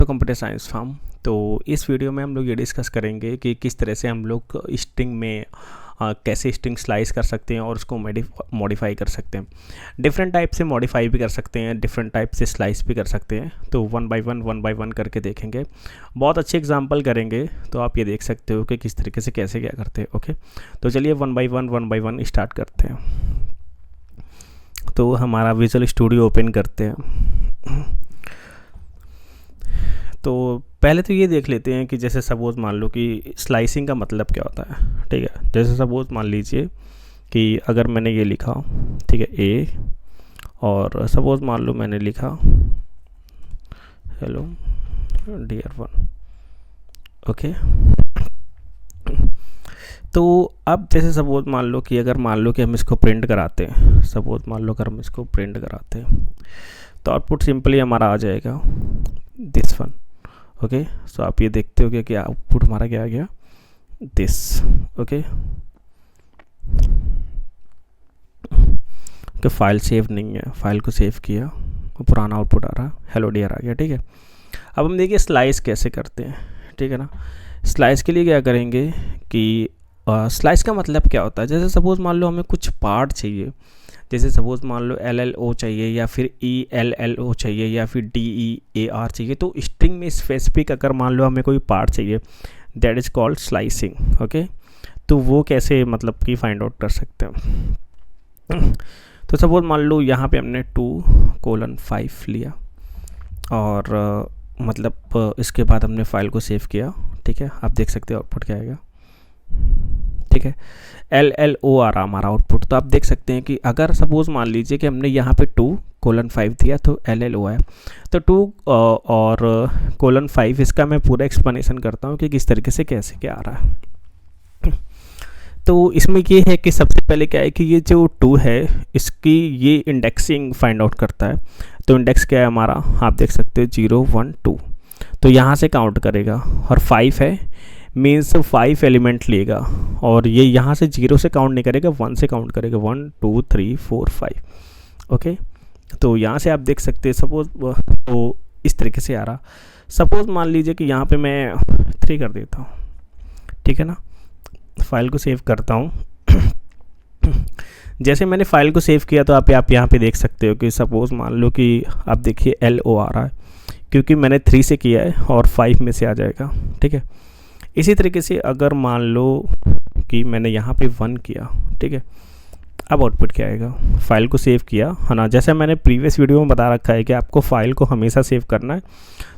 To computer science farm. तो इस video में हम लोग ये डिस्कस करेंगे कि किस तरह से हम लोग स्ट्रिंग में कैसे स्ट्रिंग स्लाइस कर सकते हैं और उसको मॉडिफाई कर सकते हैं। डिफरेंट टाइप से मॉडिफाई भी कर सकते हैं, डिफरेंट टाइप से स्लाइस भी कर सकते हैं। तो वन बाय वन करके देखेंगे, बहुत अच्छे एग्जांपल करेंगे। तो आप ये देख सकते हो कि किस तरीके से कैसे क्या करते हैं। ओके, तो चलिए वन बाय वन स्टार्ट करते हैं। तो हमारा विजुअल स्टूडियो ओपन करते हैं। तो पहले तो ये देख लेते हैं कि जैसे सपोज़ मान लो कि स्लाइसिंग का मतलब क्या होता है। ठीक है, जैसे सपोज़ मान लीजिए कि अगर मैंने ये लिखा, ठीक है, ए, और सपोज़ मान लो मैंने लिखा हेलो डियर वन। ओके, तो अब जैसे सपोज़ मान लो कि अगर मान लो कि हम इसको प्रिंट कराते हैं, सपोज़ मान लो अगर हम इसको प्रिंट कराते हैं तो आउटपुट सिंपली हमारा आ जाएगा दिस वन। ओके, सो आप ये देखते हो कि आउटपुट हमारा क्या आ गया, दिस। ओके, तो फाइल सेव नहीं है, फाइल को सेव किया, पुराना आउटपुट आ रहा, हेलो डियर आ गया। ठीक है, अब हम देखिए स्लाइस कैसे करते हैं। ठीक है ना, स्लाइस के लिए क्या करेंगे कि स्लाइस का मतलब क्या होता है। जैसे सपोज़ मान लो हमें कुछ पार्ट चाहिए, जैसे सपोज़ मान लो LLO चाहिए या फिर ELLO चाहिए या फिर DEAR चाहिए। तो स्ट्रिंग में स्पेसिफिक अगर मान लो हमें कोई पार्ट चाहिए, that is called slicing. Okay, तो वो कैसे मतलब कि फाइंड आउट कर सकते हैं। तो सपोज़ मान लो यहाँ पे हमने 2:5 लिया और मतलब इसके बाद हमने फाइल को सेव किया। ठीक है, आप देख सकते हो आउटपुट क्या आएगा। ठीक है, LLO आ रहा हमारा आउटपुट। तो आप देख सकते हैं कि अगर सपोज़ मान लीजिए कि हमने यहाँ पे 2:5 दिया तो LLO है। तो 2 और 5, इसका मैं पूरा एक्सप्लेनेशन करता हूँ कि किस तरीके से कैसे क्या आ रहा है। तो इसमें ये है कि सबसे पहले क्या है कि ये जो 2 है इसकी ये इंडेक्सिंग फाइंड आउट करता है। तो इंडेक्स क्या है हमारा, आप देख सकते हो 0 1 2, तो यहाँ से काउंट करेगा। और 5 है, मीन्स 5 एलिमेंट लेगा और ये यहाँ से 0 से काउंट नहीं करेगा, 1 से काउंट करेगा, 1 2 3 4 5। ओके, तो यहाँ से आप देख सकते हैं सपोज तो इस तरीके से आ रहा। सपोज मान लीजिए कि यहाँ पे मैं 3 कर देता हूँ। ठीक है ना, फाइल को सेव करता हूँ। जैसे मैंने फाइल को सेव किया तो आप यहाँ पे देख सकते हो कि सपोज़ मान लो कि आप देखिए LO आ रहा है क्योंकि मैंने 3 से किया है और 5 में से आ जाएगा। ठीक है, इसी तरीके से अगर मान लो कि मैंने यहाँ पे 1 किया, ठीक है, अब आउटपुट क्या आएगा, फाइल को सेव किया है ना। जैसे मैंने प्रीवियस वीडियो में बता रखा है कि आपको फ़ाइल को हमेशा सेव करना है।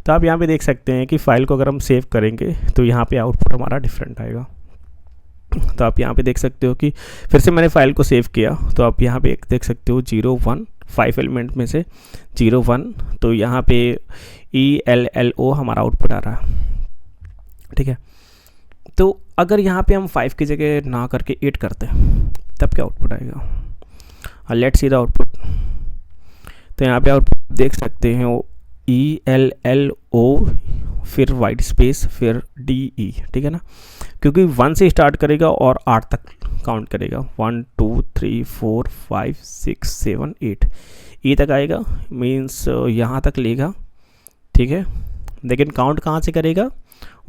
तो आप यहाँ पे देख सकते हैं कि फ़ाइल को अगर हम सेव करेंगे तो यहाँ पे आउटपुट हमारा डिफरेंट आएगा। तो आप यहाँ पे देख सकते हो कि फिर से मैंने फ़ाइल को सेव किया तो आप यहाँ पे देख सकते हो 0 1, 5 एलिमेंट में से 0 1, तो यहाँ पे ELLO हमारा आउटपुट आ रहा है। ठीक है, तो अगर यहाँ पे हम 5 की जगह ना करके 8 करते हैं तब क्या आउटपुट आएगा। Let's see the output. तो यहाँ पे आउटपुट देख सकते हैं ELLO फिर वाइट स्पेस फिर DE। ठीक है ना, क्योंकि 1 से स्टार्ट करेगा और 8 तक काउंट करेगा, 1 2 3 4 5 6 7 8 E तक आएगा, मीन्स यहाँ तक लेगा। ठीक है, लेकिन काउंट कहाँ से करेगा,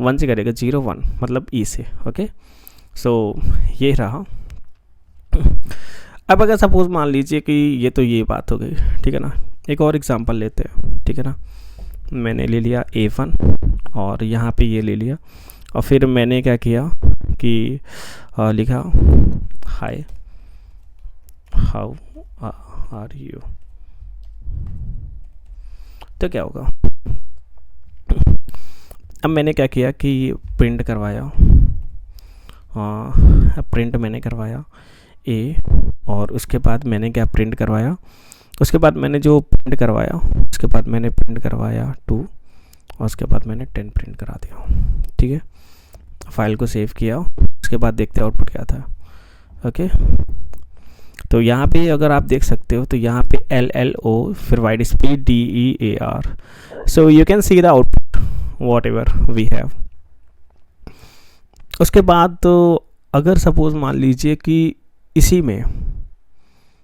1 से करेगा, 0 1 मतलब E से। ओके, सो ये रहा। अब अगर सपोज़ मान लीजिए कि ये बात हो गई। ठीक है ना, एक और एग्जांपल लेते हैं। ठीक है ना, मैंने ले लिया A1 और यहाँ पे ये ले लिया और फिर मैंने क्या किया कि लिखा हाय हाउ आर यू। तो क्या होगा, अब मैंने क्या किया कि प्रिंट करवाया, प्रिंट मैंने करवाया A, और उसके बाद मैंने क्या प्रिंट करवाया, उसके बाद मैंने जो प्रिंट करवाया उसके बाद मैंने प्रिंट करवाया 2 और उसके बाद मैंने 10 प्रिंट करा दिया। ठीक है, फाइल को सेव किया, उसके बाद देखते हैं आउटपुट क्या था। ओके, तो यहाँ पे अगर आप देख सकते हो तो यहाँ पे LLO फिर white space DEAR, so you can see the output whatever we have. उसके बाद तो अगर सपोज़ मान लीजिए कि इसी में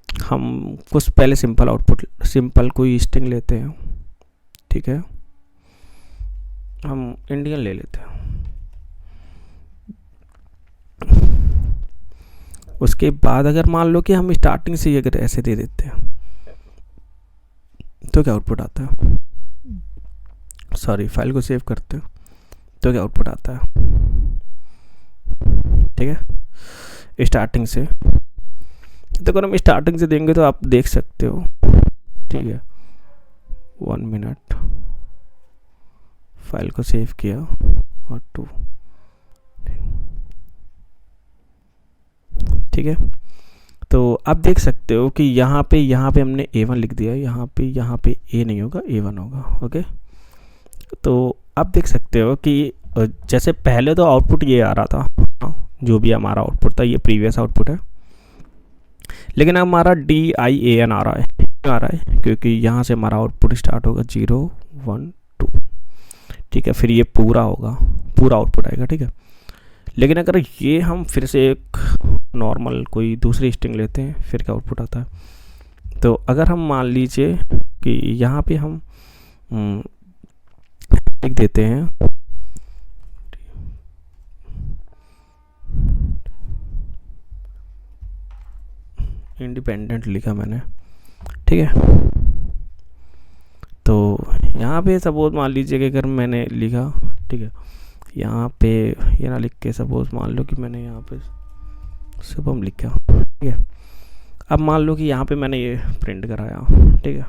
हम कुछ पहले सिंपल आउटपुट, सिंपल कोई स्ट्रिंग लेते हैं। ठीक है, हम इंडियन ले लेते हैं। उसके बाद अगर मान लो कि हम स्टार्टिंग से ही अगर ऐसे दे देते हैं तो क्या आउटपुट आता है, सॉरी फाइल को सेव करते हैं तो क्या आउटपुट आता है, ठीक है। स्टार्टिंग से तो अगर हम स्टार्टिंग से देंगे तो आप देख सकते हो, ठीक है। 1 मिनट, फाइल को सेव किया और 2, ठीक है। तो आप देख सकते हो कि यहाँ पे हमने A1 लिख दिया, यहाँ पे A नहीं होगा, A1 होगा, ओके। तो आप देख सकते हो कि जैसे पहले तो आउटपुट ये आ रहा था, जो भी हमारा आउटपुट था ये प्रीवियस आउटपुट है, लेकिन अब हमारा DIAN आ रहा है, क्यों आ रहा है, क्योंकि यहाँ से हमारा आउटपुट स्टार्ट होगा 0 1 2, ठीक है। फिर ये पूरा होगा, पूरा आउटपुट आएगा, ठीक है। लेकिन अगर ये हम फिर से एक नॉर्मल कोई दूसरी स्ट्रिंग लेते हैं, फिर क्या आउटपुट आता है। तो अगर हम मान लीजिए कि यहाँ पे हम लिख देते हैं इंडिपेंडेंट, लिखा मैंने, ठीक है। तो यहाँ पे सपोज मान लीजिए कि अगर मैंने लिखा, ठीक है, यहाँ पे ये ना लिख के सपोज मान लो कि मैंने यहाँ पे शुभम लिखा, ठीक है। अब मान लो कि यहाँ पे मैंने ये प्रिंट कराया, ठीक है।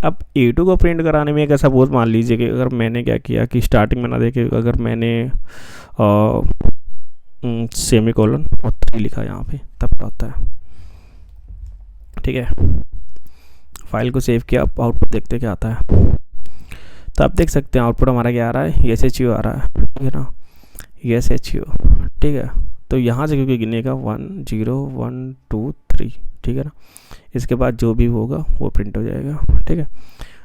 अब A2 को प्रिंट कराने में अगर सपोज मान लीजिए कि अगर मैंने क्या किया कि स्टार्टिंग में ना देखे, अगर मैंने सेमीकोलन और 3 लिखा यहाँ पे, तब क्या होता है, ठीक है। फाइल को सेव किया, अब आउटपुट देखते क्या आता है। तो आप देख सकते हैं आउटपुट हमारा क्या आ रहा है, SHU आ रहा है, ठीक है ना, SHU, ठीक है। तो यहाँ से क्योंकि गिनेगा 1 0 1 2 3, ठीक है ना, इसके बाद जो भी होगा वो प्रिंट हो जाएगा, ठीक है।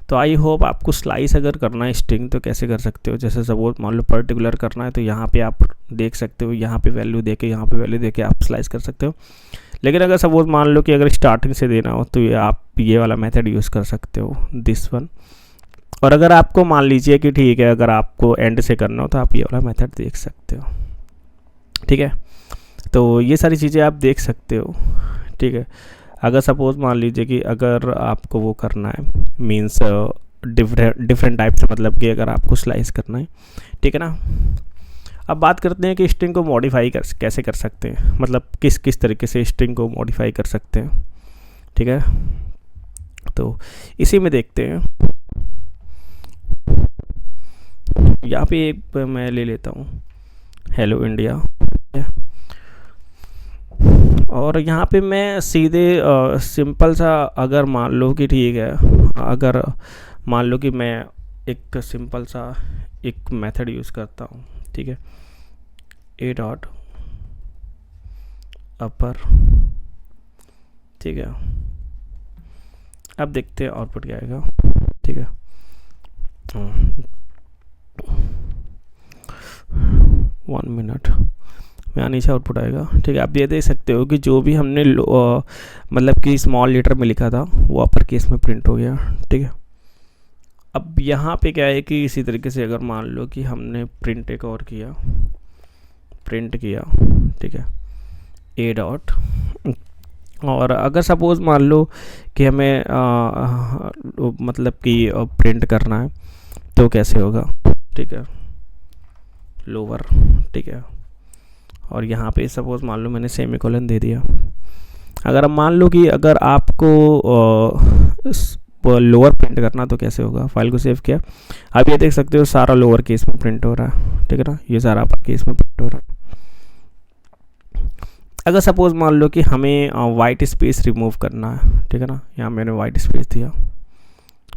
तो आई होप आपको स्लाइस अगर करना है स्ट्रिंग तो कैसे कर सकते हो। जैसे सपोज मान लो पर्टिकुलर करना है तो यहाँ पे आप देख सकते हो, यहाँ पे वैल्यू देके यहाँ पे वैल्यू देके आप स्लाइस कर सकते हो। लेकिन अगर सपोज मान लो कि अगर स्टार्टिंग से देना हो तो ये आप ये वाला मेथड यूज़ कर सकते हो, दिस वन। और अगर आपको मान लीजिए कि ठीक है अगर आपको एंड से करना हो तो आप ये वाला मेथड देख सकते हो, ठीक है। तो ये सारी चीज़ें आप देख सकते हो, ठीक है। अगर सपोज़ मान लीजिए कि अगर आपको वो करना है, मीन्स डिफरेंट टाइप से, मतलब कि अगर आपको स्लाइस करना है, ठीक है ना। अब बात करते हैं कि स्ट्रिंग को मॉडिफाई कैसे कर सकते हैं, मतलब किस किस तरीके से स्ट्रिंग को मॉडिफाई कर सकते हैं, ठीक है। तो इसी में देखते हैं, यहाँ पे एक मैं ले लेता हूँ हेलो इंडिया, और यहाँ पे मैं सीधे सिंपल सा, अगर मान लो कि ठीक है, अगर मान लो कि मैं एक सिंपल सा एक मेथड यूज़ करता हूँ, ठीक है, A डॉट अपर, ठीक है। अब देखते हैं आउटपुट क्या आएगा, ठीक है। 1 मिनट में नीचे आउटपुट आएगा, ठीक है। आप ये देख सकते हो कि जो भी हमने मतलब कि स्मॉल लेटर में लिखा था वो अपर केस में प्रिंट हो गया, ठीक है। अब यहाँ पे क्या है कि इसी तरीके से अगर मान लो कि हमने प्रिंट एक और किया, प्रिंट किया, ठीक है, A डॉट, और अगर सपोज़ मान लो कि हमें मतलब कि प्रिंट करना है तो कैसे होगा, ठीक है, लोअर, ठीक है। और यहाँ पे सपोज़ मान लो मैंने सेमीकोलन दे दिया। अगर हम मान लो कि अगर आपको लोअर प्रिंट करना तो कैसे होगा, फाइल को सेव किया, आप ये देख सकते हो सारा लोअर केस में प्रिंट हो रहा है, ठीक है ना, ये सारा अपर केस में प्रिंट हो रहा है। अगर सपोज़ मान लो कि हमें वाइट स्पेस रिमूव करना है, ठीक है ना, यहाँ मैंने वाइट स्पेस दिया,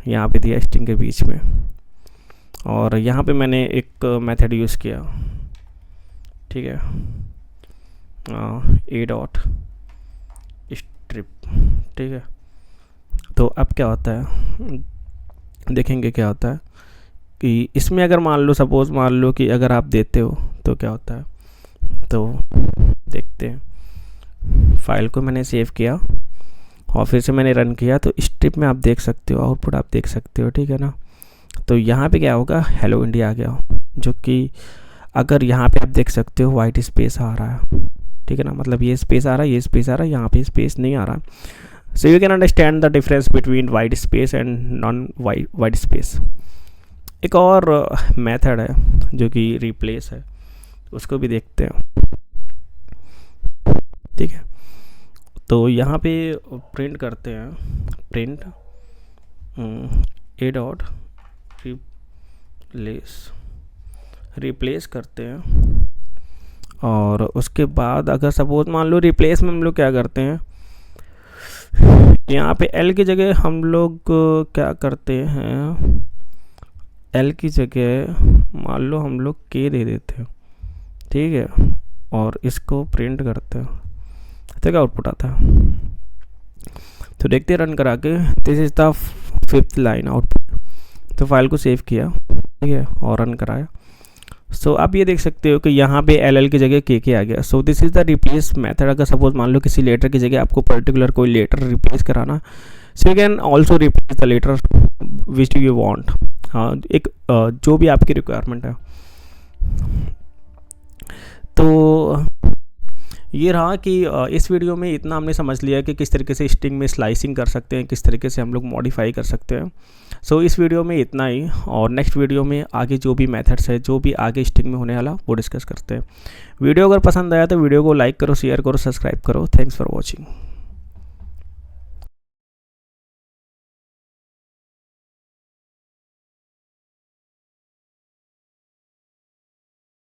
यहाँ पे दिया स्ट्रिंग के बीच में, और यहाँ पे मैंने एक मेथड यूज़ किया, ठीक है, A डॉट स्ट्रिप, ठीक है। तो अब क्या होता है, देखेंगे क्या होता है कि इसमें अगर मान लो सपोज़ मान लो कि अगर आप देते हो तो क्या होता है, तो देखते हैं। फाइल को मैंने सेव किया और फिर से मैंने रन किया, तो स्ट्रिप में आप देख सकते हो आउटपुट, आप देख सकते हो, ठीक है ना। तो यहाँ पे क्या होगा, हेलो इंडिया आ गया, जो कि अगर यहाँ पे आप देख सकते हो वाइट स्पेस आ रहा है, ठीक है ना, मतलब ये स्पेस आ रहा है, ये स्पेस आ रहा है, यहाँ पे स्पेस नहीं आ रहा। सो you can understand the difference between white space and non white space. एक और मेथड है जो कि रिप्लेस है, उसको भी देखते हैं, ठीक है। तो यहाँ पे प्रिंट करते हैं, प्रिंट ए डॉट रिप्लेस करते हैं। और उसके बाद अगर सपोज मान लो रिप्लेस में हम लोग क्या करते हैं, यहाँ पे एल की जगह हम लोग क्या करते हैं, एल की जगह मान लो हम लोग के दे देते हैं, ठीक है, और इसको प्रिंट करते हैं, तो क्या आउटपुट आता है। तो देखते रन करा के, this is the 5th line output. तो फाइल को सेव किया, ठीक है, और रन कराया। सो आप ये देख सकते हो कि यहाँ पे एल की जगह के आ गया। So this is the replace method. अगर सपोज मान लो किसी लेटर की जगह आपको पर्टिकुलर कोई लेटर रिप्लेस कराना, so you can also replace the letter which you want. हाँ, एक जो भी आपकी रिक्वायरमेंट है। तो ये रहा कि इस वीडियो में इतना हमने समझ लिया कि किस तरीके से स्ट्रिंग में स्लाइसिंग कर सकते हैं, किस तरीके से हम लोग मॉडिफाई कर सकते हैं। सो इस वीडियो में इतना ही, और नेक्स्ट वीडियो में आगे जो भी मेथड्स है, जो भी आगे स्ट्रिंग में होने वाला, वो डिस्कस करते हैं। वीडियो अगर पसंद आया तो वीडियो को लाइक करो, शेयर करो, सब्सक्राइब करो। Thanks for watching.